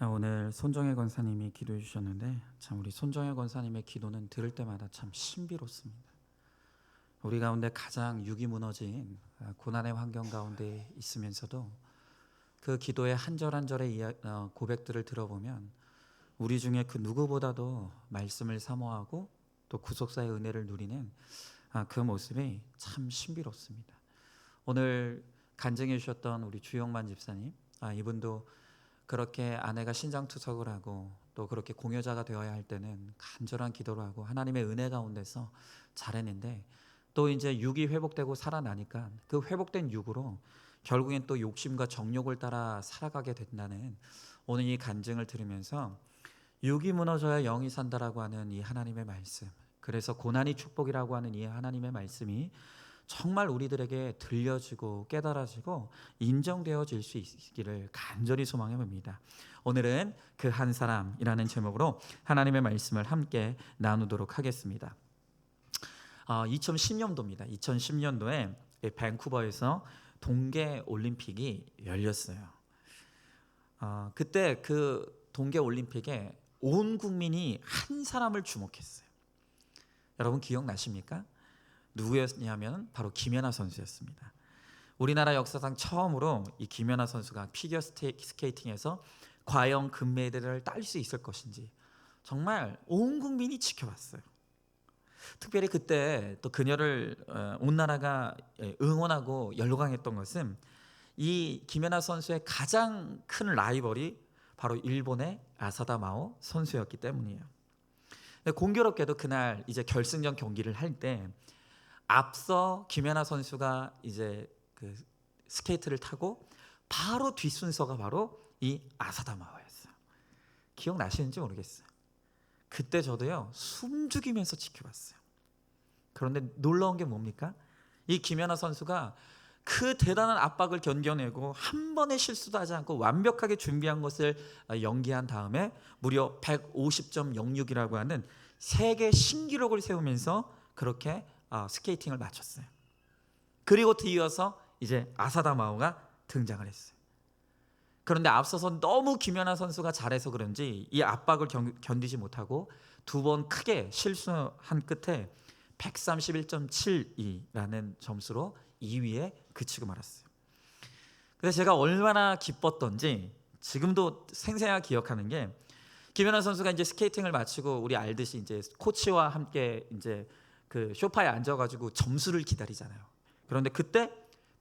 오늘 손정혜 권사님이 기도해 주셨는데 참 우리 손정혜 권사님의 기도는 들을 때마다 참 신비롭습니다. 우리 가운데 가장 육이 무너진 고난의 환경 가운데 있으면서도 그 기도의 한 절 한 절의 고백들을 들어보면 우리 중에 그 누구보다도 말씀을 사모하고 또 구속사의 은혜를 누리는 그 모습이 참 신비롭습니다. 오늘 간증해 주셨던 우리 주영만 집사님, 이분도 그렇게 아내가 신장투석을 하고 또 그렇게 공여자가 되어야 할 때는 간절한 기도를 하고 하나님의 은혜 가운데서 잘했는데, 또 이제 육이 회복되고 살아나니까 그 회복된 육으로 결국엔 또 욕심과 정욕을 따라 살아가게 된다는 오늘 이 간증을 들으면서 육이 무너져야 영이 산다라고 하는 이 하나님의 말씀, 그래서 고난이 축복이라고 하는 이 하나님의 말씀이 정말 우리들에게 들려지고 깨달아지고 인정되어질 수 있기를 간절히 소망해 봅니다. 오늘은 그 한 사람이라는 제목으로 하나님의 말씀을 함께 나누도록 하겠습니다. 2010년도입니다. 2010년도에 밴쿠버에서 동계 올림픽이 열렸어요. 그때 그 동계 올림픽에 온 국민이 한 사람을 주목했어요. 여러분 기억나십니까? 누구였냐면 바로 김연아 선수였습니다. 우리나라 역사상 처음으로 이 김연아 선수가 피겨 스케이팅에서 과연 금메달을 딸 수 있을 것인지 정말 온 국민이 지켜봤어요. 특별히 그때 또 그녀를 온 나라가 응원하고 열광했던 것은 이 김연아 선수의 가장 큰 라이벌이 바로 일본의 아사다 마오 선수였기 때문이에요. 공교롭게도 그날 이제 결승전 경기를 할 때 앞서 김연아 선수가 이제 그 스케이트를 타고 바로 뒷순서가 바로 이 아사다 마오였어요. 기억나시는지 모르겠어요. 그때 저도요 숨죽이면서 지켜봤어요. 그런데 놀라운 게 뭡니까? 이 김연아 선수가 그 대단한 압박을 견뎌내고 한 번의 실수도 하지 않고 완벽하게 준비한 것을 연기한 다음에 무려 150.06이라고 하는 세계 신기록을 세우면서 그렇게 스케이팅을 마쳤어요. 그리고 뒤이어서 이제 아사다 마오가 등장을 했어요. 그런데 앞서서 너무 김연아 선수가 잘해서 그런지 이 압박을 견디지 못하고 두 번 크게 실수한 끝에 131.72라는 점수로 2위에 그치고 말았어요. 그래서 제가 얼마나 기뻤던지 지금도 생생하게 기억하는 게, 김연아 선수가 이제 스케이팅을 마치고 우리 알듯이 이제 코치와 함께 이제 그 소파에 앉아가지고 점수를 기다리잖아요. 그런데 그때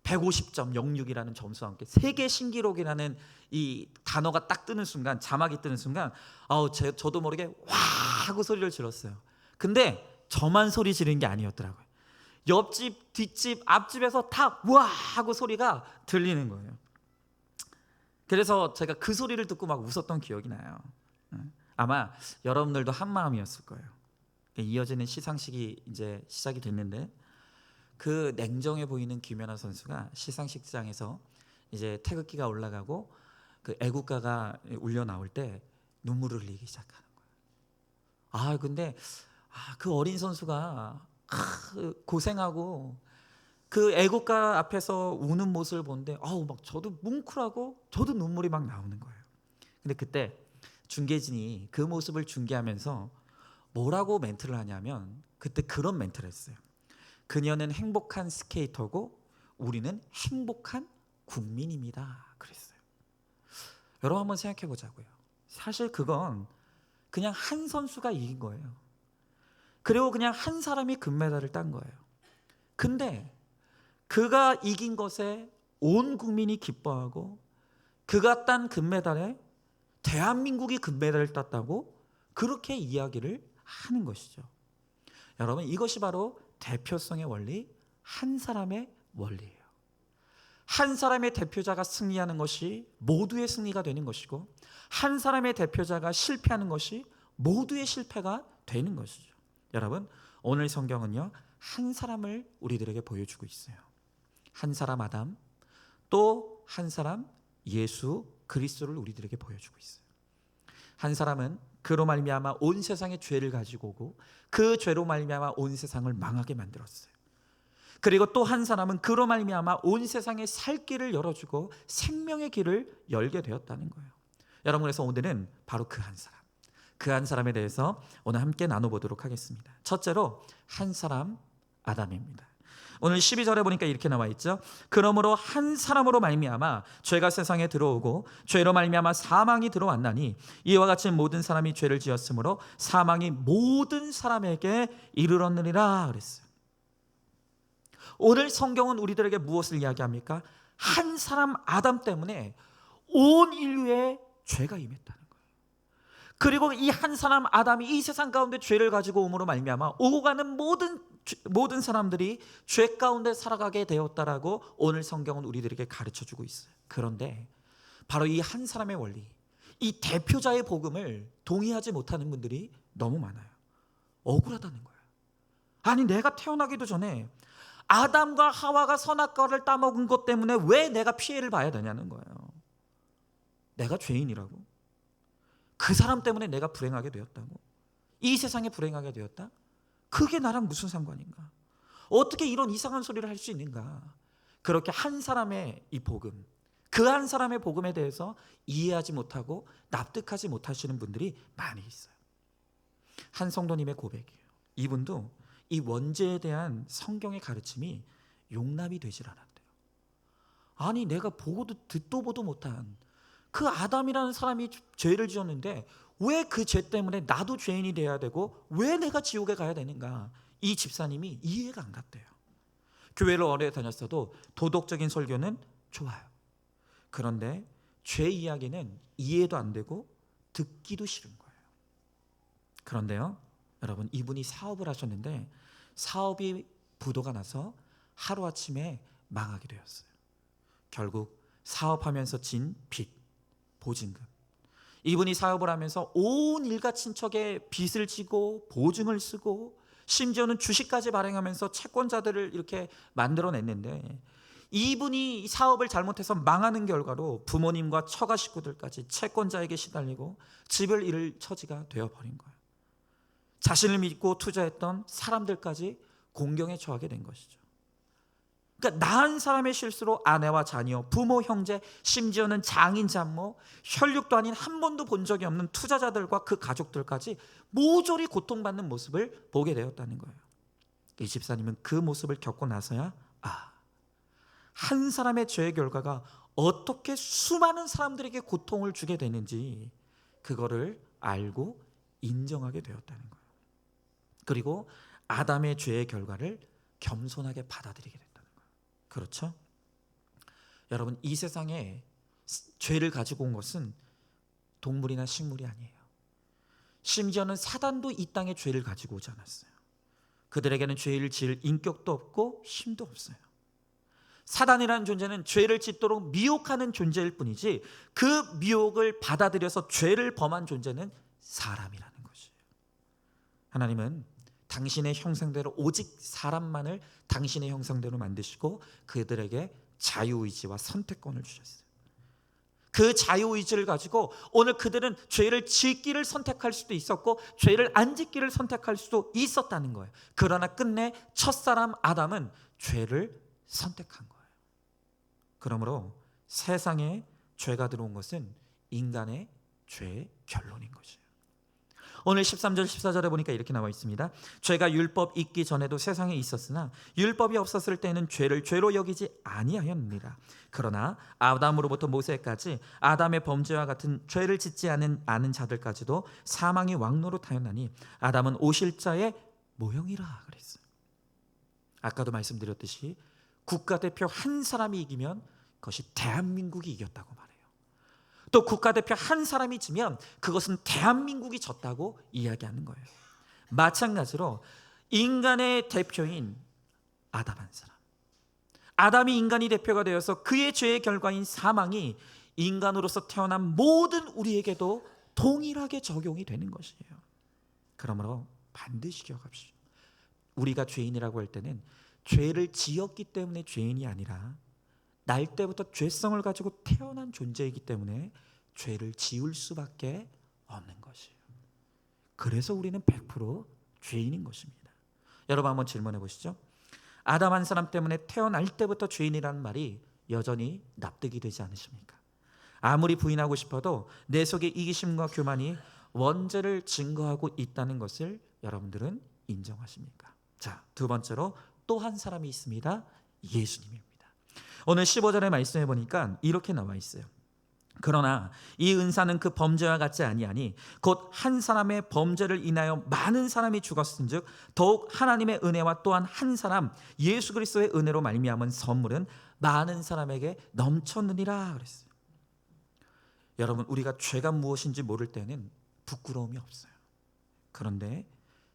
150.06이라는 점수와 함께 세계 신기록이라는 이 단어가 딱 뜨는 순간, 자막이 뜨는 순간 저도 모르게 와 하고 소리를 질렀어요. 근데 저만 소리 지르는 게 아니었더라고요. 옆집, 뒷집, 앞집에서 다 와 하고 소리가 들리는 거예요. 그래서 제가 그 소리를 듣고 막 웃었던 기억이 나요. 아마 여러분들도 한 마음이었을 거예요. 이어지는 시상식이 이제 시작이 됐는데, 그 냉정해 보이는 김연아 선수가 시상식장에서 이제 태극기가 올라가고 그 애국가가 울려 나올 때 눈물을 흘리기 시작하는 거예요. 근데 그 어린 선수가 고생하고 그 애국가 앞에서 우는 모습을 보는데 막 저도 뭉클하고 저도 눈물이 막 나오는 거예요. 근데 그때 중계진이 그 모습을 중계하면서 뭐라고 멘트를 하냐면, 그때 그런 멘트를 했어요. 그녀는 행복한 스케이터고 우리는 행복한 국민입니다. 그랬어요. 여러분 한번 생각해 보자고요. 사실 그건 그냥 한 선수가 이긴 거예요. 그리고 그냥 한 사람이 금메달을 딴 거예요. 근데 그가 이긴 것에 온 국민이 기뻐하고 그가 딴 금메달에 대한민국이 금메달을 땄다고 그렇게 이야기를 하는 것이죠. 여러분, 이것이 바로 대표성의 원리, 한 사람의 원리예요. 한 사람의 대표자가 승리하는 것이 모두의 승리가 되는 것이고, 한 사람의 대표자가 실패하는 것이 모두의 실패가 되는 것이죠. 여러분, 오늘 성경은요 한 사람을 우리들에게 보여주고 있어요. 한 사람 아담, 또 한 사람 예수 그리스도를 우리들에게 보여주고 있어요. 한 사람은 그로 말미암아 온 세상의 죄를 가지고 오고 그 죄로 말미암아 온 세상을 망하게 만들었어요. 그리고 또 한 사람은 그로 말미암아 온 세상의 살 길을 열어주고 생명의 길을 열게 되었다는 거예요. 여러분, 그래서 오늘은 바로 그 한 사람에 대해서 오늘 함께 나눠보도록 하겠습니다. 첫째로 한 사람 아담입니다. 오늘 12절에 보니까 이렇게 나와 있죠. 그러므로 한 사람으로 말미암아 죄가 세상에 들어오고 죄로 말미암아 사망이 들어왔나니 이와 같이 모든 사람이 죄를 지었으므로 사망이 모든 사람에게 이르렀느니라 그랬어요. 오늘 성경은 우리들에게 무엇을 이야기합니까? 한 사람 아담 때문에 온 인류에 죄가 임했다는 거예요. 그리고 이 한 사람 아담이 이 세상 가운데 죄를 가지고 오므로 말미암아 오고 가는 모든 사람들이 죄 가운데 살아가게 되었다라고 오늘 성경은 우리들에게 가르쳐주고 있어요. 그런데 바로 이 한 사람의 원리, 이 대표자의 복음을 동의하지 못하는 분들이 너무 많아요. 억울하다는 거예요. 아니, 내가 태어나기도 전에 아담과 하와가 선악과를 따먹은 것 때문에 왜 내가 피해를 봐야 되냐는 거예요. 내가 죄인이라고? 그 사람 때문에 내가 불행하게 되었다고? 이 세상에 불행하게 되었다? 그게 나랑 무슨 상관인가? 어떻게 이런 이상한 소리를 할 수 있는가? 그렇게 한 사람의 이 복음, 그 한 사람의 복음에 대해서 이해하지 못하고 납득하지 못하시는 분들이 많이 있어요. 한 성도님의 고백이에요. 이분도 이 원죄에 대한 성경의 가르침이 용납이 되질 않았대요. 아니, 내가 보고도 듣도 보도 못한 그 아담이라는 사람이 죄를 지었는데 왜 그 죄 때문에 나도 죄인이 돼야 되고 왜 내가 지옥에 가야 되는가? 이 집사님이 이해가 안 갔대요. 교회를 오래 다녔어도 도덕적인 설교는 좋아요. 그런데 죄 이야기는 이해도 안 되고 듣기도 싫은 거예요. 그런데요, 여러분, 이분이 사업을 하셨는데 사업이 부도가 나서 하루아침에 망하게 되었어요. 결국 사업하면서 진 빚, 보증금, 이분이 사업을 하면서 온 일가 친척의 빚을 지고 보증을 쓰고 심지어는 주식까지 발행하면서 채권자들을 이렇게 만들어냈는데 이분이 사업을 잘못해서 망하는 결과로 부모님과 처가 식구들까지 채권자에게 시달리고 집을 잃을 처지가 되어버린 거예요. 자신을 믿고 투자했던 사람들까지 공경에 처하게 된 것이죠. 그러니까 나한 사람의 실수로 아내와 자녀, 부모, 형제, 심지어는 장인, 장모, 혈육도 아닌 한 번도 본 적이 없는 투자자들과 그 가족들까지 모조리 고통받는 모습을 보게 되었다는 거예요. 이 집사님은 그 모습을 겪고 나서야 한 사람의 죄의 결과가 어떻게 수많은 사람들에게 고통을 주게 되는지 그거를 알고 인정하게 되었다는 거예요. 그리고 아담의 죄의 결과를 겸손하게 받아들이게 됐다는 거예요. 그렇죠? 여러분, 이 세상에 죄를 가지고 온 것은 동물이나 식물이 아니에요. 심지어는 사단도 이 땅에 죄를 가지고 오지 않았어요. 그들에게는 죄를 지을 인격도 없고 힘도 없어요. 사단이라는 존재는 죄를 짓도록 미혹하는 존재일 뿐이지 그 미혹을 받아들여서 죄를 범한 존재는 사람이라는 것이에요. 하나님은 당신의 형상대로 오직 사람만을 당신의 형상대로 만드시고 그들에게 자유의지와 선택권을 주셨어요. 그 자유의지를 가지고 오늘 그들은 죄를 짓기를 선택할 수도 있었고 죄를 안 짓기를 선택할 수도 있었다는 거예요. 그러나 끝내 첫사람 아담은 죄를 선택한 거예요. 그러므로 세상에 죄가 들어온 것은 인간의 죄의 결론인 것이에요. 오늘 13절 14절에 보니까 이렇게 나와 있습니다. 죄가 율법 있기 전에도 세상에 있었으나 율법이 없었을 때는 죄를 죄로 여기지 아니하였느니라. 그러나 아담으로부터 모세까지 아담의 범죄와 같은 죄를 짓지 않은 자들까지도 사망이 왕노릇하였나니 아담은 오실자의 모형이라 그랬어요. 아까도 말씀드렸듯이 국가대표 한 사람이 이기면 그것이 대한민국이 이겼다고 말해요. 또 국가대표 한 사람이 지면 그것은 대한민국이 졌다고 이야기하는 거예요. 마찬가지로 인간의 대표인 아담 한 사람, 아담이 인간이 대표가 되어서 그의 죄의 결과인 사망이 인간으로서 태어난 모든 우리에게도 동일하게 적용이 되는 것이에요. 그러므로 반드시 기억합시다. 우리가 죄인이라고 할 때는 죄를 지었기 때문에 죄인이 아니라 날 때부터 죄성을 가지고 태어난 존재이기 때문에 죄를 지을 수밖에 없는 것이에요. 그래서 우리는 100% 죄인인 것입니다. 여러분 한번 질문해 보시죠. 아담 한 사람 때문에 태어날 때부터 죄인이라는 말이 여전히 납득이 되지 않으십니까? 아무리 부인하고 싶어도 내 속에 이기심과 교만이 원죄를 증거하고 있다는 것을 여러분들은 인정하십니까? 자, 두 번째로 또 한 사람이 있습니다. 예수님입니다. 오늘 15절의 말씀해 보니까 이렇게 나와 있어요. 그러나 이 은사는 그 범죄와 같지 아니하니 곧 한 사람의 범죄를 인하여 많은 사람이 죽었은즉 더욱 하나님의 은혜와 또한 한 사람 예수 그리스도의 은혜로 말미암은 선물은 많은 사람에게 넘쳤느니라 그랬어요. 여러분, 우리가 죄가 무엇인지 모를 때는 부끄러움이 없어요. 그런데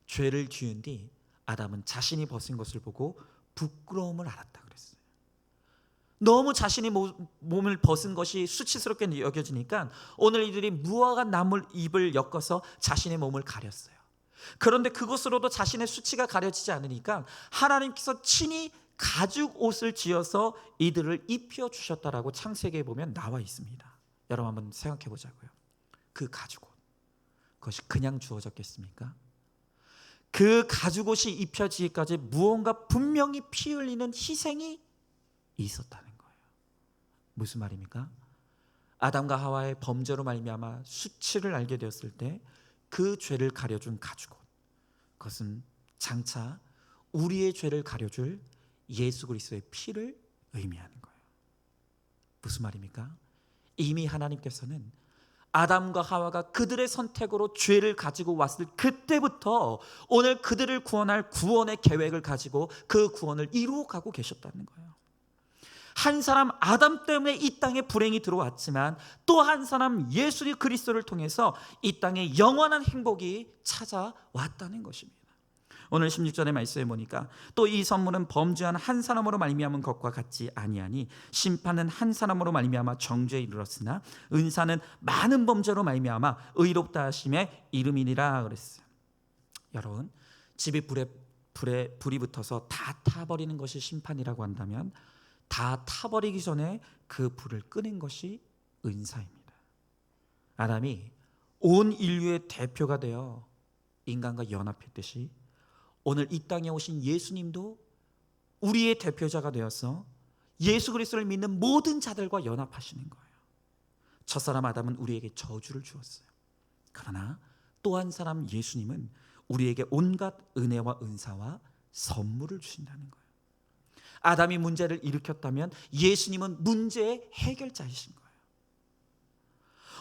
죄를 지은 뒤 아담은 자신이 벗은 것을 보고 부끄러움을 알았다 그랬어요. 너무 자신이 몸을 벗은 것이 수치스럽게 여겨지니까 오늘 이들이 무화과 나물 잎을 엮어서 자신의 몸을 가렸어요. 그런데 그것으로도 자신의 수치가 가려지지 않으니까 하나님께서 친히 가죽 옷을 지어서 이들을 입혀주셨다라고 창세기에 보면 나와 있습니다. 여러분 한번 생각해 보자고요. 그 가죽 옷, 그것이 그냥 주어졌겠습니까? 그 가죽 옷이 입혀지기까지 무언가 분명히 피 흘리는 희생이 있었다는 거예요. 무슨 말입니까? 아담과 하와의 범죄로 말미암아 수치를 알게 되었을 때 그 죄를 가려준 가죽 옷, 그것은 장차 우리의 죄를 가려줄 예수 그리스도의 피를 의미하는 거예요. 무슨 말입니까? 이미 하나님께서는 아담과 하와가 그들의 선택으로 죄를 가지고 왔을 그때부터 오늘 그들을 구원할 구원의 계획을 가지고 그 구원을 이루어가고 계셨다는 거예요. 한 사람 아담 때문에 이 땅에 불행이 들어왔지만 또 한 사람 예수 그리스도를 통해서 이 땅에 영원한 행복이 찾아왔다는 것입니다. 오늘 16절의 말씀에 보니까 또 이 선물은 범죄한 한 사람으로 말미암은 것과 같지 아니하니 심판은 한 사람으로 말미암아 정죄에 이르렀으나 은사는 많은 범죄로 말미암아 의롭다 하심의 이름이니라 그랬어요. 여러분, 집이 불이 붙어서 다 타버리는 것이 심판이라고 한다면 다 타버리기 전에 그 불을 끄는 것이 은사입니다. 아담이 온 인류의 대표가 되어 인간과 연합했듯이 오늘 이 땅에 오신 예수님도 우리의 대표자가 되어서 예수 그리스도를 믿는 모든 자들과 연합하시는 거예요. 첫사람 아담은 우리에게 저주를 주었어요. 그러나 또 한 사람 예수님은 우리에게 온갖 은혜와 은사와 선물을 주신다는 거예요. 아담이 문제를 일으켰다면 예수님은 문제의 해결자이신 거예요.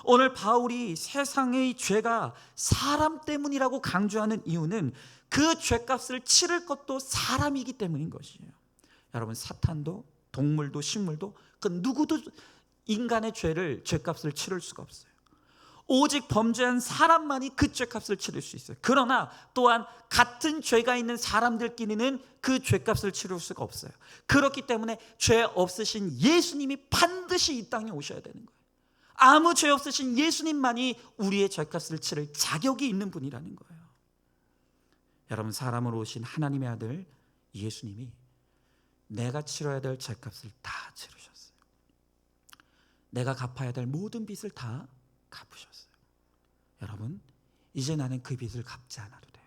오늘 바울이 세상의 죄가 사람 때문이라고 강조하는 이유는 그 죄값을 치를 것도 사람이기 때문인 것이에요. 여러분, 사탄도 동물도 식물도 그 누구도 인간의 죄값을 치를 수가 없어요. 오직 범죄한 사람만이 그 죄값을 치를 수 있어요. 그러나 또한 같은 죄가 있는 사람들끼리는 그 죄값을 치를 수가 없어요. 그렇기 때문에 죄 없으신 예수님이 반드시 이 땅에 오셔야 되는 거예요. 아무 죄 없으신 예수님만이 우리의 죄값을 치를 자격이 있는 분이라는 거예요. 여러분, 사람으로 오신 하나님의 아들 예수님이 내가 치러야 될 죄값을 다 치르셨어요. 내가 갚아야 될 모든 빚을 다 갚으셨어요. 여러분, 이제 나는 그 빚을 갚지 않아도 돼요.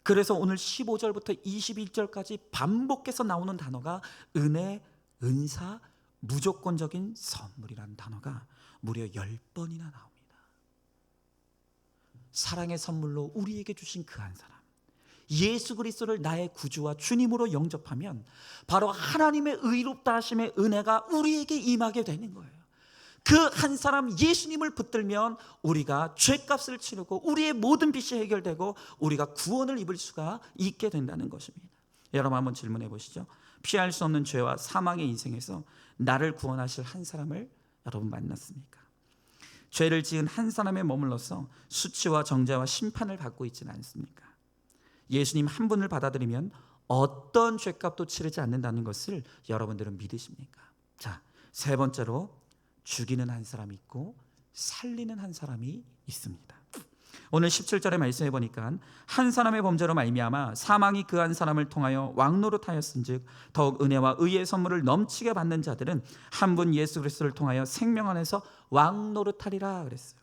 그래서 오늘 15절부터 21절까지 반복해서 나오는 단어가 은혜, 은사, 무조건적인 선물이라는 단어가 무려 10번이나 나옵니다. 사랑의 선물로 우리에게 주신 그 한 사람, 예수 그리스도를 나의 구주와 주님으로 영접하면 바로 하나님의 의롭다 하심의 은혜가 우리에게 임하게 되는 거예요. 그 한 사람 예수님을 붙들면 우리가 죄값을 치르고 우리의 모든 빚이 해결되고 우리가 구원을 입을 수가 있게 된다는 것입니다. 여러분 한번 질문해 보시죠. 피할 수 없는 죄와 사망의 인생에서 나를 구원하실 한 사람을 여러분 만났습니까? 죄를 지은 한 사람에 머물러서 수치와 정죄와 심판을 받고 있지는 않습니까? 예수님 한 분을 받아들이면 어떤 죄값도 치르지 않는다는 것을 여러분들은 믿으십니까? 자, 세 번째로 죽이는 한 사람이 있고 살리는 한 사람이 있습니다. 오늘 17절의 말씀해 보니까 한 사람의 범죄로 말미암아 사망이 그 한 사람을 통하여 왕노릇하였은즉 더욱 은혜와 의의 선물을 넘치게 받는 자들은 한 분 예수 그리스도를 통하여 생명 안에서 왕노릇하리라 그랬어요.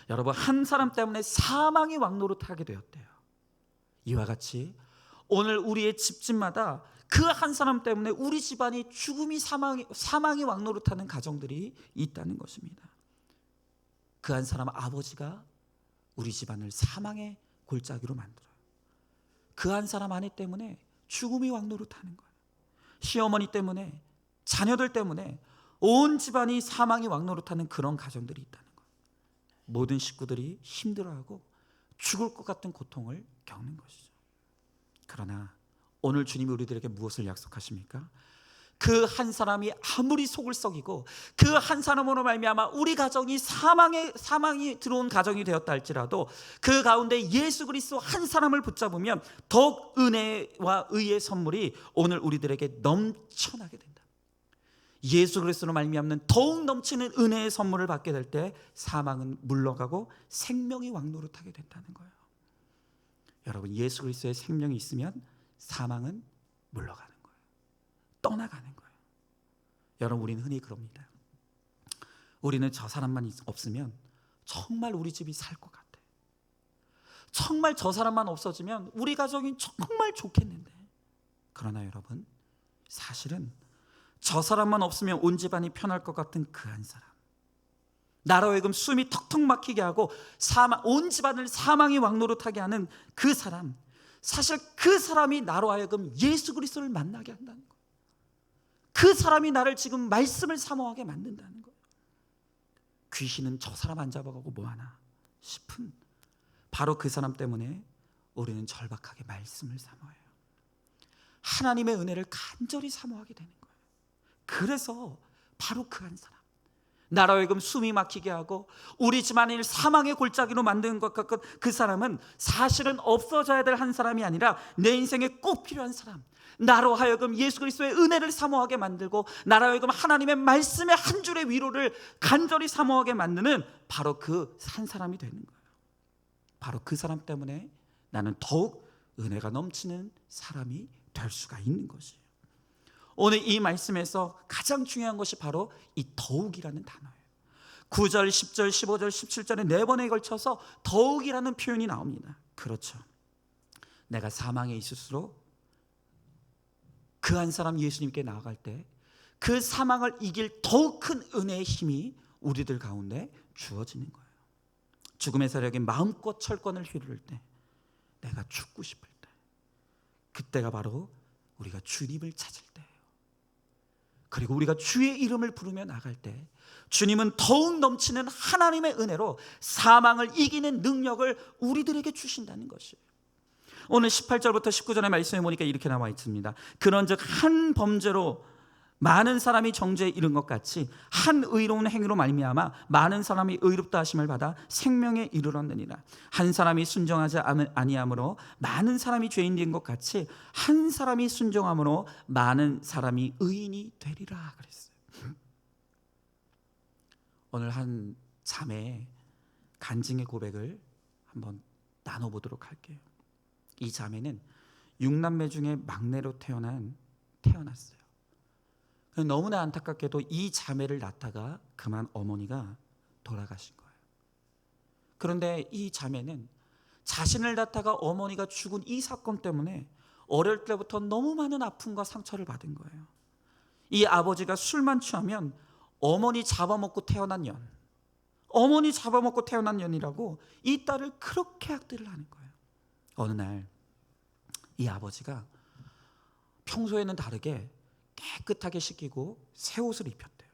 여러분, 한 사람 때문에 사망이 왕노릇하게 되었대요. 이와 같이 오늘 우리의 집집마다 그 한 사람 때문에 우리 집안이 죽음이 사망이 왕노릇하는 가정들이 있다는 것입니다. 그 한 사람 아버지가 우리 집안을 사망의 골짜기로 만들어요. 그 한 사람 아내 때문에 죽음이 왕노릇하는 거예요. 시어머니 때문에, 자녀들 때문에 온 집안이 사망이 왕노릇하는 그런 가정들이 있다는 거예요. 모든 식구들이 힘들어하고 죽을 것 같은 고통을 겪는 것이죠. 그러나 오늘 주님이 우리들에게 무엇을 약속하십니까? 그 한 사람이 아무리 속을 썩이고 그 한 사람으로 말미암아 우리 가정이 사망이 들어온 가정이 되었다 할지라도 그 가운데 예수 그리스도 한 사람을 붙잡으면 더욱 은혜와 의의 선물이 오늘 우리들에게 넘쳐나게 된다. 예수 그리스도로 말미암는 더욱 넘치는 은혜의 선물을 받게 될 때 사망은 물러가고 생명이 왕노릇하게 된다는 거예요. 여러분, 예수 그리스도의 생명이 있으면 사망은 물러가는 거예요. 떠나가는 거예요. 여러분, 우리는 흔히 그럽니다. 우리는 저 사람만 없으면 정말 우리 집이 살 것 같아. 정말 저 사람만 없어지면 우리 가정이 정말 좋겠는데. 그러나 여러분, 사실은 저 사람만 없으면 온 집안이 편할 것 같은 그 한 사람, 나로 하여금 숨이 턱턱 막히게 하고 온 집안을 사망이 왕노릇하게 하는 그 사람, 사실 그 사람이 나로 하여금 예수 그리스도를 만나게 한다는 거예요. 그 사람이 나를 지금 말씀을 사모하게 만든다는 거예요. 귀신은 저 사람 안 잡아가고 뭐하나 싶은 바로 그 사람 때문에 우리는 절박하게 말씀을 사모해요. 하나님의 은혜를 간절히 사모하게 되는 거예요. 그래서 바로 그 한 사람, 나로 하여금 숨이 막히게 하고 우리 집안을 사망의 골짜기로 만드는 것 같은 그 사람은 사실은 없어져야 될 한 사람이 아니라 내 인생에 꼭 필요한 사람, 나로 하여금 예수 그리스도의 은혜를 사모하게 만들고 나로 하여금 하나님의 말씀의 한 줄의 위로를 간절히 사모하게 만드는 바로 그 한 사람이 되는 거예요. 바로 그 사람 때문에 나는 더욱 은혜가 넘치는 사람이 될 수가 있는 것이에요. 오늘 이 말씀에서 가장 중요한 것이 바로 이 더욱이라는 단어예요. 9절, 10절, 15절, 17절에 4번에 걸쳐서 더욱이라는 표현이 나옵니다. 그렇죠. 내가 사망에 있을수록 그 한 사람 예수님께 나아갈 때 그 사망을 이길 더욱 큰 은혜의 힘이 우리들 가운데 주어지는 거예요. 죽음의 세력이 마음껏 철권을 휘두를 때, 내가 죽고 싶을 때, 그때가 바로 우리가 주님을 찾을 때예요. 그리고 우리가 주의 이름을 부르며 나갈 때 주님은 더욱 넘치는 하나님의 은혜로 사망을 이기는 능력을 우리들에게 주신다는 것이에요. 오늘 18절부터 19절의 말씀에 보니까 이렇게 나와 있습니다. 그런즉 한 범죄로 많은 사람이 정죄에 이른 것 같이 한 의로운 행위로 말미암아 많은 사람이 의롭다 하심을 받아 생명에 이르렀느니라. 한 사람이 순종하지 아니함으로 많은 사람이 죄인 된 것 같이 한 사람이 순종함으로 많은 사람이 의인이 되리라 그랬어요. 오늘 한 자매의 간증의 고백을 한번 나눠보도록 할게요. 이 자매는 6남매 중에 막내로 태어났어요. 너무나 안타깝게도 이 자매를 낳다가 그만 어머니가 돌아가신 거예요. 그런데 이 자매는 자신을 낳다가 어머니가 죽은 이 사건 때문에 어릴 때부터 너무 많은 아픔과 상처를 받은 거예요. 이 아버지가 술만 취하면 어머니 잡아먹고 태어난 년이라고 이 딸을 그렇게 학대를 하는 거예요. 어느 날 이 아버지가 평소에는 다르게 깨끗하게 씻기고 새 옷을 입혔대요.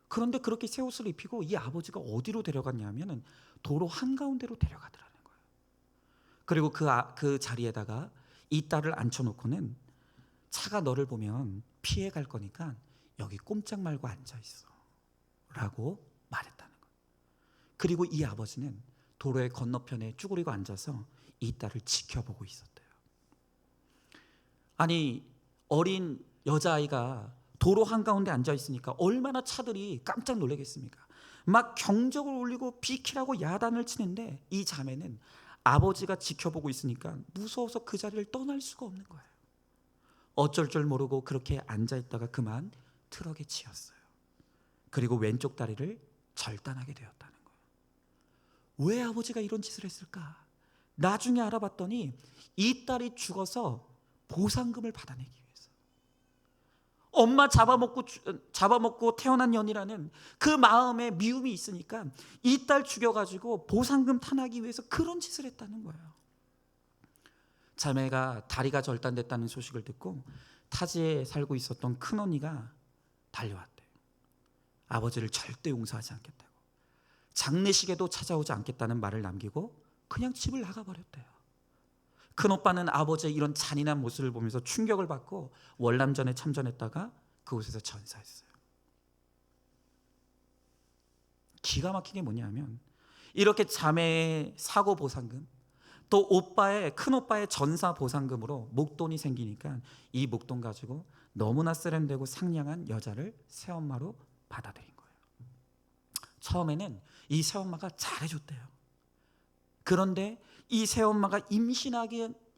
그런데 그렇게 새 옷을 입히고 이 아버지가 어디로 데려갔냐면 도로 한가운데로 데려가더라는 거예요. 그리고 그 자리에다가 이 딸을 앉혀놓고는 차가 너를 보면 피해 갈 거니까 여기 꼼짝 말고 앉아있어 라고 말했다는 거예요. 그리고 이 아버지는 도로의 건너편에 쭈그리고 앉아서 이 딸을 지켜보고 있었대요. 아니, 어린 여자아이가 도로 한가운데 앉아있으니까 얼마나 차들이 깜짝 놀라겠습니까? 막 경적을 울리고 비키라고 야단을 치는데 이 자매는 아버지가 지켜보고 있으니까 무서워서 그 자리를 떠날 수가 없는 거예요. 어쩔 줄 모르고 그렇게 앉아있다가 그만 트럭에 치였어요. 그리고 왼쪽 다리를 절단하게 되었다는 거예요. 왜 아버지가 이런 짓을 했을까? 나중에 알아봤더니 이 딸이 죽어서 보상금을 받아내기 위해서, 엄마 잡아먹고 태어난 년이라는 그 마음에 미움이 있으니까 이 딸 죽여가지고 보상금 타나기 위해서 그런 짓을 했다는 거예요. 자매가 다리가 절단됐다는 소식을 듣고 타지에 살고 있었던 큰언니가 달려왔대요. 아버지를 절대 용서하지 않겠다고, 장례식에도 찾아오지 않겠다는 말을 남기고 그냥 집을 나가버렸대요. 큰오빠는 아버지의 이런 잔인한 모습을 보면서 충격을 받고 월남전에 참전했다가 그곳에서 전사했어요. 기가 막힌 게 뭐냐면 이렇게 자매의 사고 보상금, 또 큰오빠의 전사 보상금으로 목돈이 생기니까 이 목돈 가지고 너무나 세련되고 상냥한 여자를 새엄마로 받아들인 거예요. 처음에는 이 새엄마가 잘해줬대요. 그런데 이 새엄마가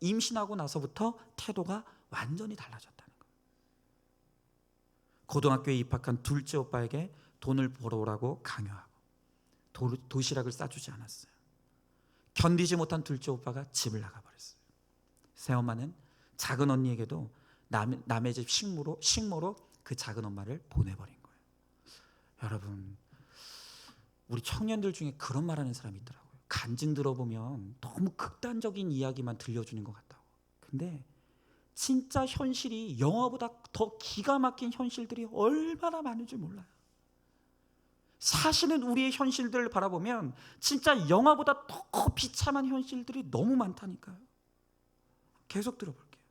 임신하고 나서부터 태도가 완전히 달라졌다는 거예요. 고등학교에 입학한 둘째 오빠에게 돈을 벌어오라고 강요하고 도시락을 싸주지 않았어요. 견디지 못한 둘째 오빠가 집을 나가버렸어요. 새엄마는 작은 언니에게도 남의 집 식모로 그 작은 엄마를 보내버린 거예요. 여러분, 우리 청년들 중에 그런 말하는 사람이 있더라고요. 간증 들어보면 너무 극단적인 이야기만 들려주는 것 같다고. 근데 진짜 현실이 영화보다 더 기가 막힌 현실들이 얼마나 많은 줄 몰라요. 사실은 우리의 현실들을 바라보면 진짜 영화보다 더 비참한 현실들이 너무 많다니까요. 계속 들어볼게요.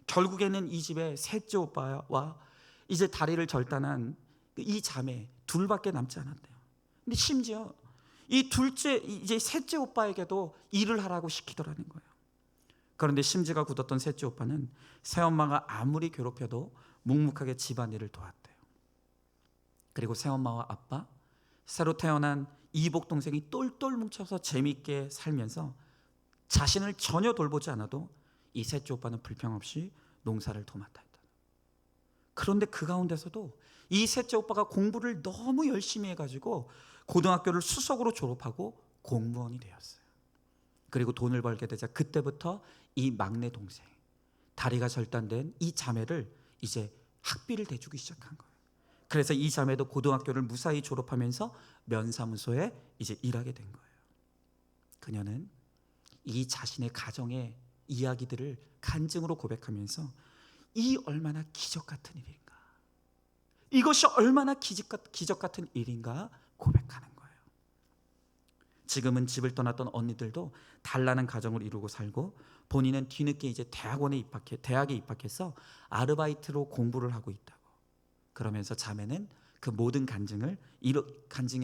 결국에는 이 집의 셋째 오빠와 이제 다리를 절단한 이 자매 둘밖에 남지 않았대요. 근데 심지어 이제 셋째 오빠에게도 일을 하라고 시키더라는 거예요. 그런데 심지가 굳었던 셋째 오빠는 새엄마가 아무리 괴롭혀도 묵묵하게 집안일을 도왔대요. 그리고 새엄마와 아빠, 새로 태어난 이복 동생이 똘똘 뭉쳐서 재미있게 살면서 자신을 전혀 돌보지 않아도 이 셋째 오빠는 불평 없이 농사를 도맡아 했다. 그런데 그 가운데서도 이 셋째 오빠가 공부를 너무 열심히 해가지고 고등학교를 수석으로 졸업하고 공무원이 되었어요. 그리고 돈을 벌게 되자 그때부터 이 막내 동생, 다리가 절단된 이 자매를 이제 학비를 대주기 시작한 거예요. 그래서 이 자매도 고등학교를 무사히 졸업하면서 면사무소에 이제 일하게 된 거예요. 그녀는 이 자신의 가정의 이야기들을 간증으로 고백하면서 이 얼마나 기적 같은 일인가, 이것이 얼마나 기적 같은 일인가 고백하는 거예요. 지금은 집을 떠났던 언니들도 단란한 가정을 이루고 살고 본인은 뒤늦게 이제 대학에 입학해서 아르바이트로 공부를 하고 있다고. 그러면서 자매는 그 모든 간증의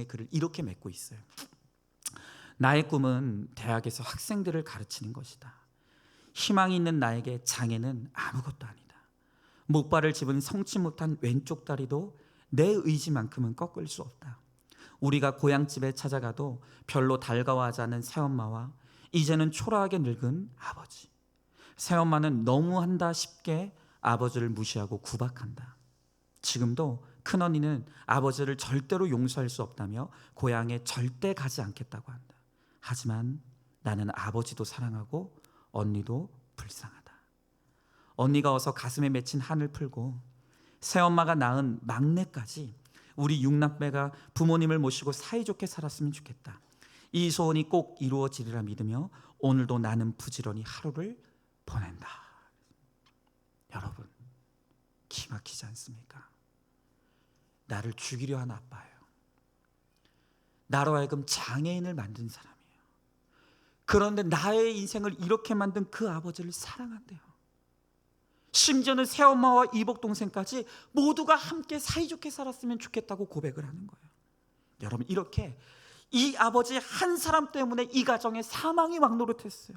글을 이렇게 맺고 있어요. 나의 꿈은 대학에서 학생들을 가르치는 것이다. 희망이 있는 나에게 장애는 아무것도 아니다. 목발을 집은 성치 못한 왼쪽 다리도 내 의지만큼은 꺾을 수 없다. 우리가 고향집에 찾아가도 별로 달가워하지 않은 새엄마와 이제는 초라하게 늙은 아버지. 새엄마는 너무한다 싶게 아버지를 무시하고 구박한다. 지금도 큰언니는 아버지를 절대로 용서할 수 없다며 고향에 절대 가지 않겠다고 한다. 하지만 나는 아버지도 사랑하고 언니도 불쌍하다. 언니가 어서 가슴에 맺힌 한을 풀고 새엄마가 낳은 막내까지 우리 육남매가 부모님을 모시고 사이좋게 살았으면 좋겠다. 이 소원이 꼭 이루어지리라 믿으며 오늘도 나는 부지런히 하루를 보낸다. 여러분, 기막히지 않습니까? 나를 죽이려 한 아빠예요. 나로 하여금 장애인을 만든 사람이에요. 그런데 나의 인생을 이렇게 만든 그 아버지를 사랑한대요. 심지어는 새엄마와 이복동생까지 모두가 함께 사이좋게 살았으면 좋겠다고 고백을 하는 거예요. 여러분, 이렇게 이 아버지 한 사람 때문에 이 가정에 사망이 왕노릇했어요.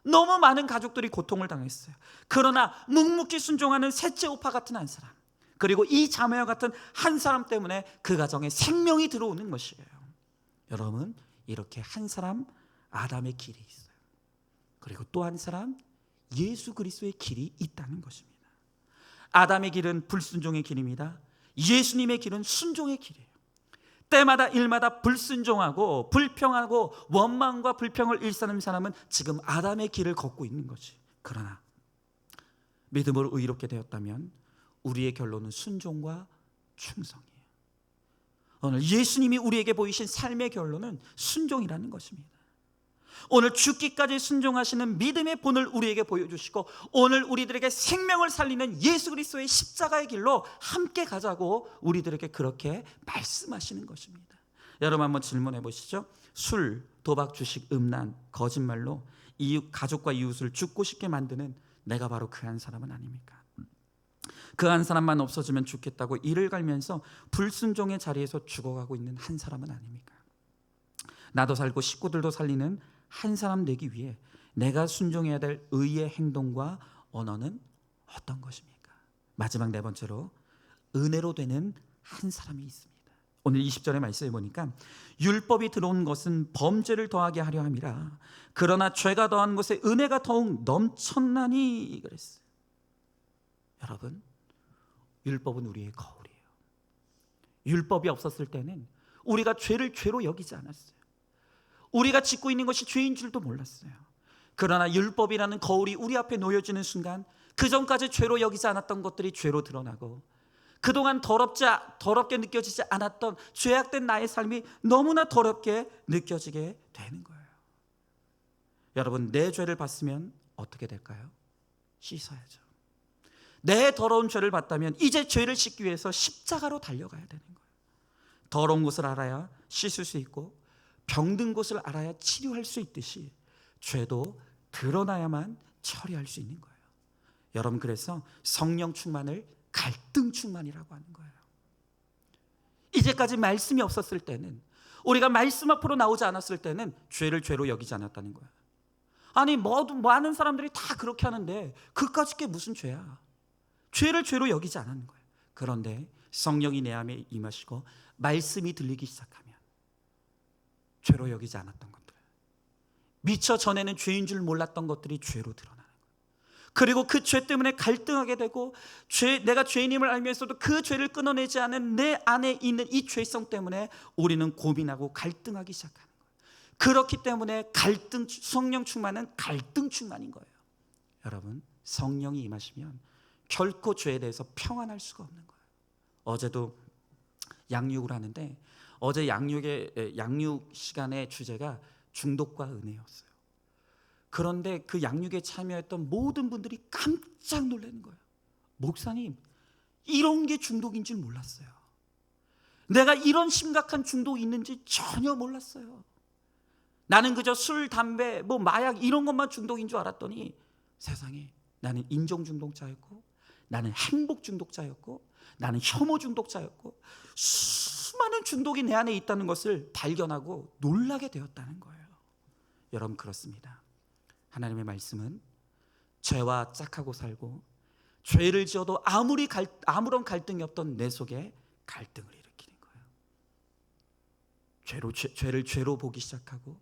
너무 많은 가족들이 고통을 당했어요. 그러나 묵묵히 순종하는 셋째 오빠 같은 한 사람, 그리고 이 자매와 같은 한 사람 때문에 그 가정에 생명이 들어오는 것이에요. 여러분, 이렇게 한 사람 아담의 길이 있어요. 그리고 또 한 사람 예수 그리스도의 길이 있다는 것입니다. 아담의 길은 불순종의 길입니다. 예수님의 길은 순종의 길이에요. 때마다 일마다 불순종하고 불평하고 원망과 불평을 일삼는 사람은 지금 아담의 길을 걷고 있는 거지. 그러나 믿음으로 의롭게 되었다면 우리의 결론은 순종과 충성이에요. 오늘 예수님이 우리에게 보이신 삶의 결론은 순종이라는 것입니다. 오늘 죽기까지 순종하시는 믿음의 본을 우리에게 보여주시고 오늘 우리들에게 생명을 살리는 예수 그리스도의 십자가의 길로 함께 가자고 우리들에게 그렇게 말씀하시는 것입니다. 여러분 한번 질문해 보시죠. 술, 도박, 주식, 음란, 거짓말로 가족과 이웃을 죽고 싶게 만드는 내가 바로 그 한 사람은 아닙니까? 그 한 사람만 없어지면 죽겠다고 이를 갈면서 불순종의 자리에서 죽어가고 있는 한 사람은 아닙니까? 나도 살고 식구들도 살리는 한 사람 되기 위해 내가 순종해야 될 의의 행동과 언어는 어떤 것입니까? 마지막 네 번째로 은혜로 되는 한 사람이 있습니다. 오늘 20절의 말씀에 보니까 율법이 들어온 것은 범죄를 더하게 하려 함이라 그러나 죄가 더한 것에 은혜가 더욱 넘쳤나니 그랬어요. 여러분, 율법은 우리의 거울이에요. 율법이 없었을 때는 우리가 죄를 죄로 여기지 않았어요. 우리가 짓고 있는 것이 죄인 줄도 몰랐어요. 그러나 율법이라는 거울이 우리 앞에 놓여지는 순간 그 전까지 죄로 여기지 않았던 것들이 죄로 드러나고 그동안 더럽게 느껴지지 않았던 죄악된 나의 삶이 너무나 더럽게 느껴지게 되는 거예요. 여러분, 내 죄를 봤으면 어떻게 될까요? 씻어야죠. 내 더러운 죄를 봤다면 이제 죄를 씻기 위해서 십자가로 달려가야 되는 거예요. 더러운 곳을 알아야 씻을 수 있고 병든 곳을 알아야 치료할 수 있듯이 죄도 드러나야만 처리할 수 있는 거예요. 여러분, 그래서 성령 충만을 갈등 충만이라고 하는 거예요. 이제까지 말씀이 없었을 때는, 우리가 말씀 앞으로 나오지 않았을 때는 죄를 죄로 여기지 않았다는 거예요. 아니 많은 사람들이 다 그렇게 하는데 그까짓 게 무슨 죄야? 죄를 죄로 여기지 않았는 거예요. 그런데 성령이 내 안에 임하시고 말씀이 들리기 시작하면 죄로 여기지 않았던 것들, 미처 전에는 죄인 줄 몰랐던 것들이 죄로 드러나는 거예요. 그리고 그 죄 때문에 갈등하게 되고 내가 죄인임을 알면서도 그 죄를 끊어내지 않은 내 안에 있는 이 죄성 때문에 우리는 고민하고 갈등하기 시작하는 거예요. 그렇기 때문에 성령 충만은 갈등 충만인 거예요. 여러분, 성령이 임하시면 결코 죄에 대해서 평안할 수가 없는 거예요. 어제도 양육을 하는데 어제 양육 시간의 주제가 중독과 은혜였어요. 그런데 그 양육에 참여했던 모든 분들이 깜짝 놀라는 거예요. 목사님, 이런 게 중독인 줄 몰랐어요. 내가 이런 심각한 중독이 있는지 전혀 몰랐어요. 나는 그저 술, 담배, 마약 이런 것만 중독인 줄 알았더니 세상에 나는 인종 중독자였고, 나는 행복 중독자였고, 나는 혐오 중독자였고, 수많은 중독이 내 안에 있다는 것을 발견하고 놀라게 되었다는 거예요. 여러분, 그렇습니다. 하나님의 말씀은 죄와 짝하고 살고 죄를 지어도 아무런 갈등이 없던 내 속에 갈등을 일으키는 거예요. 죄를 죄로 보기 시작하고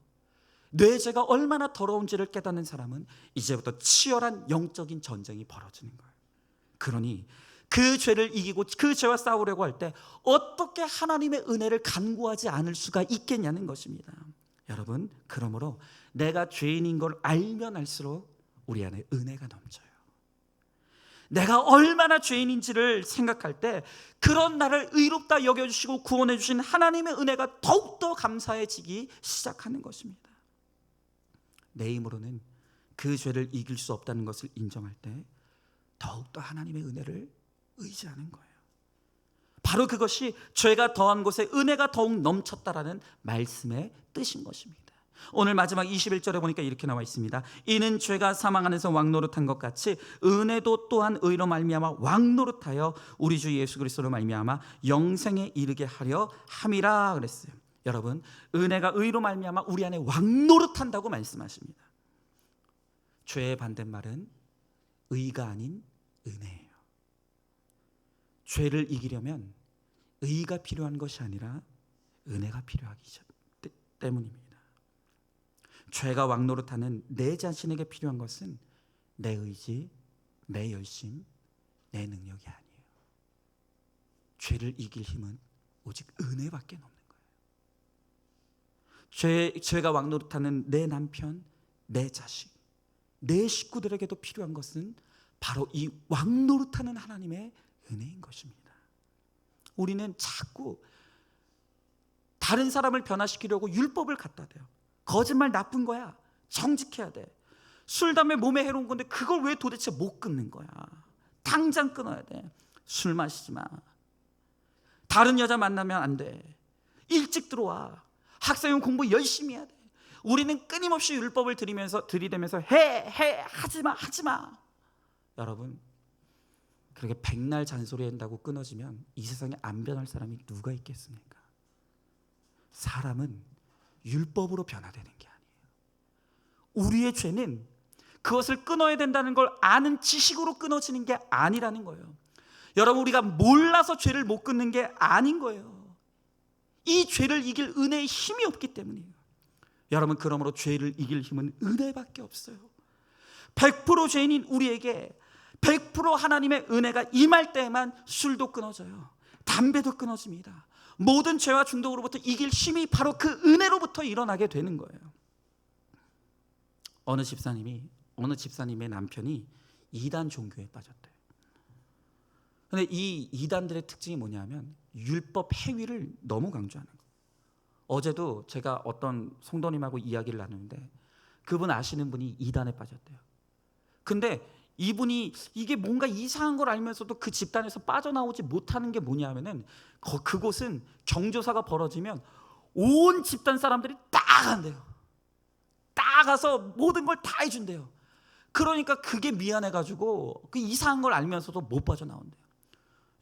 내 죄가 얼마나 더러운지를 깨닫는 사람은 이제부터 치열한 영적인 전쟁이 벌어지는 거예요. 그러니 그 죄를 이기고 그 죄와 싸우려고 할 때 어떻게 하나님의 은혜를 간구하지 않을 수가 있겠냐는 것입니다. 여러분, 그러므로 내가 죄인인 걸 알면 알수록 우리 안에 은혜가 넘쳐요. 내가 얼마나 죄인인지를 생각할 때 그런 나를 의롭다 여겨주시고 구원해 주신 하나님의 은혜가 더욱더 감사해지기 시작하는 것입니다. 내 힘으로는 그 죄를 이길 수 없다는 것을 인정할 때 더욱더 하나님의 은혜를 의지하는 거예요. 바로 그것이 죄가 더한 곳에 은혜가 더욱 넘쳤다라는 말씀의 뜻인 것입니다. 오늘 마지막 21절에 보니까 이렇게 나와 있습니다. 이는 죄가 사망 안에서 왕노릇한 것 같이 은혜도 또한 의로 말미암아 왕노릇하여 우리 주 예수 그리스도로 말미암아 영생에 이르게 하려 함이라 그랬어요. 여러분, 은혜가 의로 말미암아 우리 안에 왕노릇한다고 말씀하십니다. 죄의 반대말은 의가 아닌 은혜예요. 죄를 이기려면 의가 필요한 것이 아니라 은혜가 필요하기 때문입니다. 죄가 왕노릇하는 내 자신에게 필요한 것은 내 의지, 내 열심, 내 능력이 아니에요. 죄를 이길 힘은 오직 은혜밖에 없는 거예요. 죄가 왕노릇하는 내 남편, 내 자식, 내 식구들에게도 필요한 것은 바로 이 왕노릇하는 하나님의 은혜인 것입니다. 우리는 자꾸 다른 사람을 변화시키려고 율법을 갖다 대요. 거짓말 나쁜 거야. 정직해야 돼. 술, 담배 몸에 해로운 건데 그걸 왜 도대체 못 끊는 거야? 당장 끊어야 돼. 술 마시지 마. 다른 여자 만나면 안 돼. 일찍 들어와. 학생은 공부 열심히 해야 돼. 우리는 끊임없이 율법을 들이대면서 하지 마. 여러분, 그렇게 백날 잔소리한다고 끊어지면 이 세상에 안 변할 사람이 누가 있겠습니까? 사람은 율법으로 변화되는 게 아니에요. 우리의 죄는 그것을 끊어야 된다는 걸 아는 지식으로 끊어지는 게 아니라는 거예요. 여러분, 우리가 몰라서 죄를 못 끊는 게 아닌 거예요. 이 죄를 이길 은혜의 힘이 없기 때문이에요. 여러분, 그러므로 죄를 이길 힘은 은혜밖에 없어요. 100% 죄인인 우리에게 100% 하나님의 은혜가 임할 때에만 술도 끊어져요. 담배도 끊어집니다. 모든 죄와 중독으로부터 이길 힘이 바로 그 은혜로부터 일어나게 되는 거예요. 어느 집사님의 남편이 이단 종교에 빠졌대요. 근데 이 이단들의 특징이 뭐냐면 율법 행위를 너무 강조하는 거예요. 어제도 제가 어떤 성도님하고 이야기를 나누는데 그분 아시는 분이 이단에 빠졌대요. 근데 이분이 이게 뭔가 이상한 걸 알면서도 그 집단에서 빠져나오지 못하는 게 뭐냐면은 그곳은 경조사가 벌어지면 온 집단 사람들이 다 간대요. 다 가서 모든 걸 다 해준대요. 그러니까 그게 미안해가지고 그 이상한 걸 알면서도 못 빠져나온대요.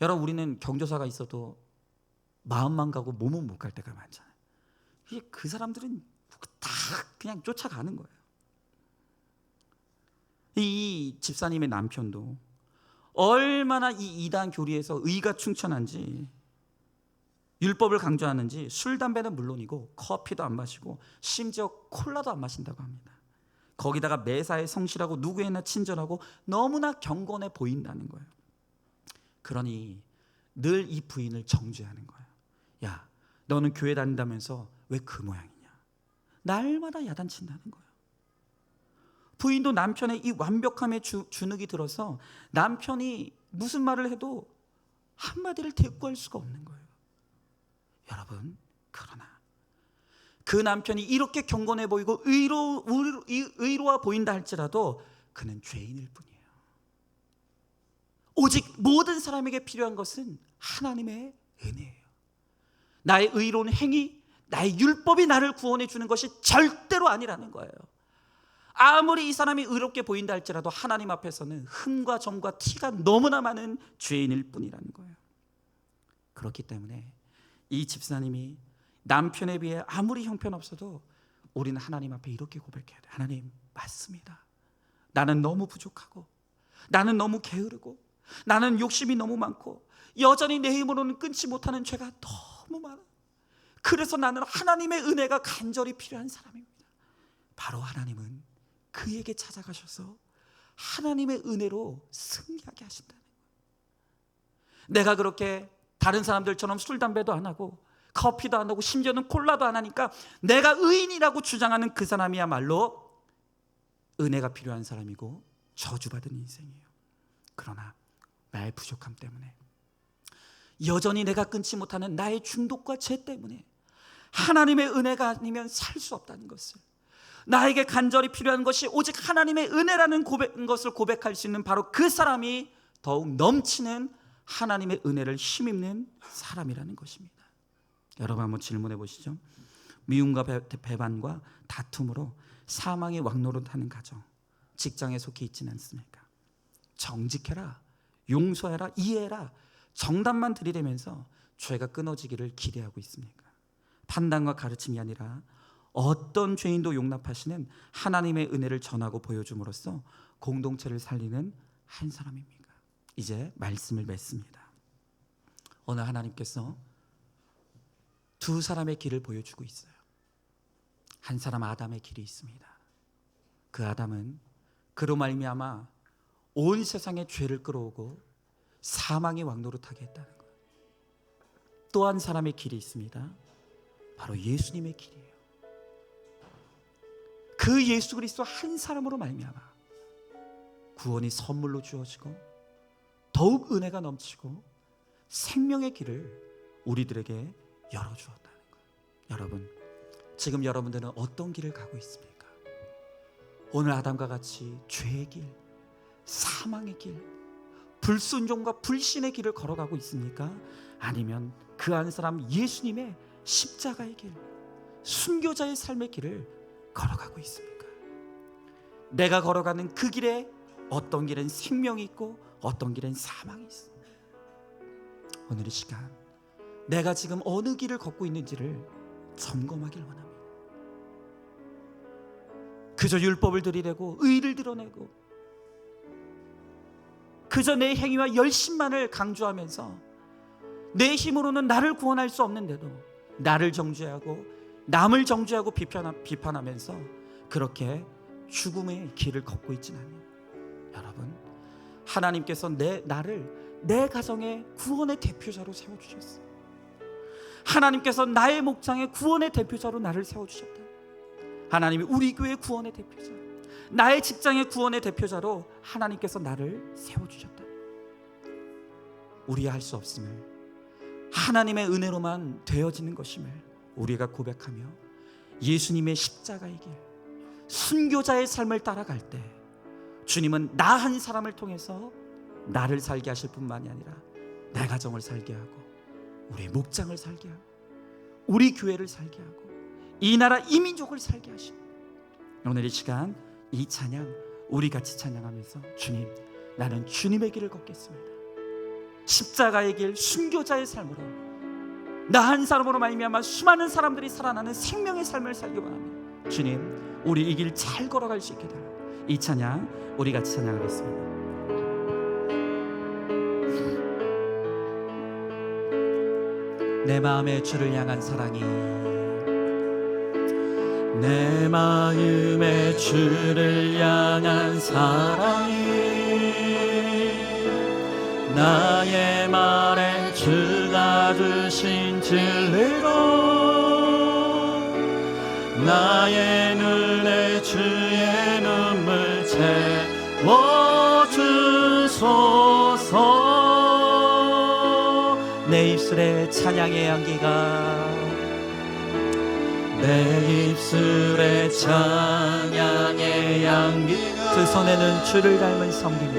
여러분, 우리는 경조사가 있어도 마음만 가고 몸은 못 갈 때가 많잖아요. 그 사람들은 다 그냥 쫓아가는 거예요. 이 집사님의 남편도 얼마나 이 이단 교리에서 의가 충천한지, 율법을 강조하는지 술, 담배는 물론이고 커피도 안 마시고 심지어 콜라도 안 마신다고 합니다. 거기다가 매사에 성실하고 누구에나 친절하고 너무나 경건해 보인다는 거예요. 그러니 늘 이 부인을 정죄하는 거예요. 야, 너는 교회 다닌다면서 왜 그 모양이냐? 날마다 야단친다는 거예요. 부인도 남편의 이 완벽함에 주눅이 들어서 남편이 무슨 말을 해도 한마디를 대꾸할 수가 없는 거예요. 여러분, 그러나 그 남편이 이렇게 경건해 보이고 의로워 보인다 할지라도 그는 죄인일 뿐이에요. 오직 모든 사람에게 필요한 것은 하나님의 은혜예요. 나의 의로운 행위, 나의 율법이 나를 구원해 주는 것이 절대로 아니라는 거예요. 아무리 이 사람이 의롭게 보인다 할지라도 하나님 앞에서는 흠과 점과 티가 너무나 많은 죄인일 뿐이라는 거예요. 그렇기 때문에 이 집사님이 남편에 비해 아무리 형편없어도 우리는 하나님 앞에 이렇게 고백해야 돼요. 하나님, 맞습니다. 나는 너무 부족하고 나는 너무 게으르고 나는 욕심이 너무 많고 여전히 내 힘으로는 끊지 못하는 죄가 너무 많아. 그래서 나는 하나님의 은혜가 간절히 필요한 사람입니다. 바로 하나님은 그에게 찾아가셔서 하나님의 은혜로 승리하게 하신다는 거예요. 내가 그렇게 다른 사람들처럼 술, 담배도 안 하고 커피도 안 하고 심지어는 콜라도 안 하니까 내가 의인이라고 주장하는 그 사람이야말로 은혜가 필요한 사람이고 저주받은 인생이에요. 그러나 나의 부족함 때문에, 여전히 내가 끊지 못하는 나의 중독과 죄 때문에 하나님의 은혜가 아니면 살 수 없다는 것을, 나에게 간절히 필요한 것이 오직 하나님의 은혜라는 것을 고백할 수 있는 바로 그 사람이 더욱 넘치는 하나님의 은혜를 힘입는 사람이라는 것입니다. 여러분, 한번 질문해 보시죠. 미움과 배반과 다툼으로 사망의 왕노릇하는 가정, 직장에 속해 있지는 않습니까? 정직해라, 용서해라, 이해해라, 정답만 들이대면서 죄가 끊어지기를 기대하고 있습니까? 판단과 가르침이 아니라 어떤 죄인도 용납하시는 하나님의 은혜를 전하고 보여줌으로써 공동체를 살리는 한 사람입니까? 이제 말씀을 맺습니다. 오늘 하나님께서 두 사람의 길을 보여주고 있어요. 한 사람 아담의 길이 있습니다. 그 아담은 그로 말미암아 온 세상의 죄를 끌어오고 사망의 왕노릇하게 했다는 거예요. 또 한 사람의 길이 있습니다. 바로 예수님의 길이에요. 그 예수 그리스도 한 사람으로 말미암아 구원이 선물로 주어지고 더욱 은혜가 넘치고 생명의 길을 우리들에게 열어주었다는 거예요. 여러분, 지금 여러분들은 어떤 길을 가고 있습니까? 오늘 아담과 같이 죄의 길, 사망의 길, 불순종과 불신의 길을 걸어가고 있습니까? 아니면 그 한 사람 예수님의 십자가의 길, 순교자의 삶의 길을 걸어가고 있습니까? 내가 걸어가는 그 길에 어떤 길은 생명이 있고 어떤 길은 사망이 있습니다. 오늘 이 시간 내가 지금 어느 길을 걷고 있는지를 점검하길 원합니다. 그저 율법을 들이대고 의를 드러내고 그저 내 행위와 열심만을 강조하면서 내 힘으로는 나를 구원할 수 없는데도 나를 정죄하고 남을 정죄하고 비판하면서 그렇게 죽음의 길을 걷고 있지는 않아요. 여러분, 하나님께서 나를 내 가정의 구원의 대표자로 세워주셨어요. 하나님께서 나의 목장의 구원의 대표자로 나를 세워주셨다. 하나님이 우리 교회의 구원의 대표자, 나의 직장의 구원의 대표자로 하나님께서 나를 세워주셨다. 우리가 할 수 없음을 하나님의 은혜로만 되어지는 것임을 우리가 고백하며 예수님의 십자가의 길, 순교자의 삶을 따라갈 때 주님은 나 한 사람을 통해서 나를 살게 하실 뿐만이 아니라 내 가정을 살게 하고 우리 목장을 살게 하고 우리 교회를 살게 하고 이 나라 이 민족을 살게 하십니다. 오늘 이 시간 이 찬양 우리 같이 찬양하면서 주님, 나는 주님의 길을 걷겠습니다. 십자가의 길, 순교자의 삶으로 나 한 사람으로 말미암아 수많은 사람들이 살아나는 생명의 삶을 살기 원합니다. 주님, 우리 이 길 잘 걸어갈 수 있게 달라. 이 찬양 우리 같이 찬양하겠습니다. 내 마음의 주를 향한 사랑이, 내 마음의 주를 향한 사랑이 나의 말에 주가 주신 진리로 나의 눈에 주의 눈물 채워주소서. 내 입술에 찬양의 향기가, 내 입술에 찬양의 향기가, 그 손에는 주를 닮은 섬김이,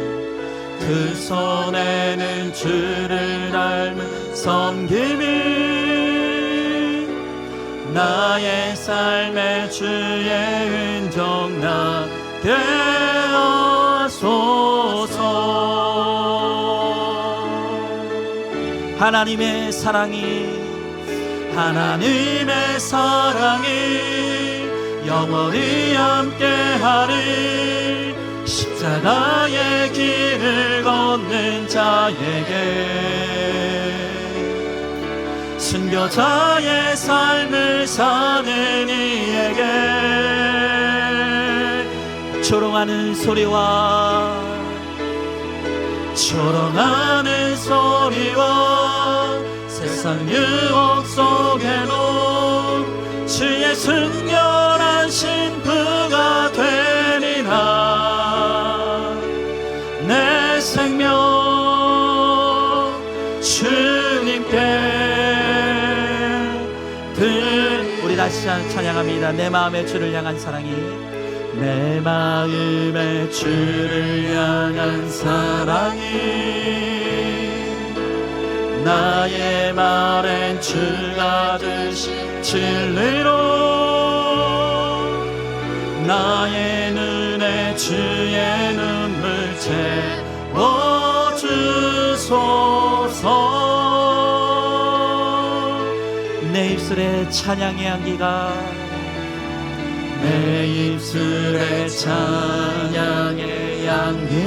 그 손에는 주를 닮은 섬김이 나의 삶에 주의 은정 나게 하소서. 하나님의 사랑이, 하나님의 사랑이 영원히 함께하리. 십자가의 길을 걷는 자에게, 순교자의 삶을 사는 이에게 조롱하는 소리와 세상 유혹 속에도 주의 순결한 신부가 되리라. 내 생명 주님께 우리 다시 찬양합니다. 내 마음의 주를 향한 사랑이, 내 마음의 주를 향한 사랑이 나의 말엔 주가 주신 진리로 나의 눈에 주의 눈물 채워주소서. 내 입술에 찬양의 향기가, 내 입술에 찬양의 향기